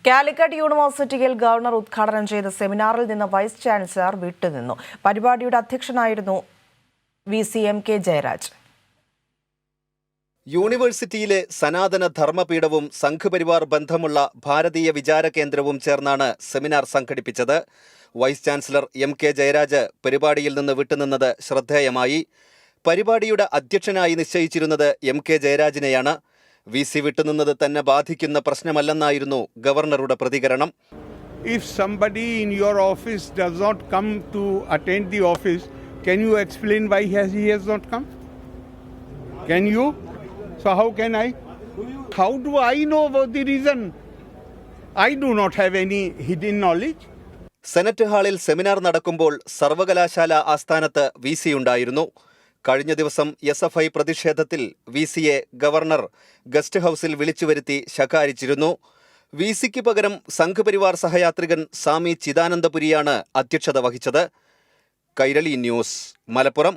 കാലിക്കറ്റ് യൂണിവേഴ്സിറ്റിയിൽ ഗവർണർ ഉദ്ഘാടനം ചെയ്ത സെമിനാറിൽ നിന്ന് വൈസ് ചാൻസലർ വിട്ടുനിന്നു. പരിപാടിയുടെ അധ്യക്ഷനായിരുന്നു VC MK ജയരാജ്. യൂണിവേഴ്സിറ്റിയിലെ സനാതന ധർമ്മപീഠവും സംഘപരിവാർ ബന്ധമുള്ള ഭാരതീയ വിചാര കേന്ദ്രവും ചേർന്നാണ് സെമിനാർ സംഘടിപ്പിച്ചത്. വൈസ് ചാൻസലർ MK ജയരാജ് പരിപാടിയിൽ നിന്ന് വിട്ടുനിന്നത് ശ്രദ്ധേയമായി. പരിപാടിയുടെ അധ്യക്ഷനായി നിശ്ചയിച്ചിരുന്നത് MK ജയരാജിനെയാണ്. VC വിട്ടുനിന്നത് തന്നെ ബാധിക്കുന്ന പ്രശ്നമല്ലെന്നായിരുന്നു ഗവർണറുടെ പ്രതികരണം. If somebody in your office does not come to attend the office, can you explain why he has not come? Can you? So how can I? How do I know about the reason? I do not have any hidden knowledge. Senate ഹാളിൽ seminar നടക്കുമ്പോൾ സർവകലാശാല ആസ്ഥാനത്ത് VC ഉണ്ടായിരുന്നു. കഴിഞ്ഞ ദിവസം SFI പ്രതിഷേധത്തിൽ VCയെ governor guest ഹൌസിൽ വിളിച്ചുവരുത്തി ശകാരിച്ചിരുന്നു. VCക്ക് പകരം സംഘപരിവാർ സഹയാത്രികൻ സ്വാമി ചിദാനന്ദപുരിയാണ് അധ്യക്ഷത വഹിച്ചത്. കൈരളി ന്യൂസ്, മലപ്പുറം.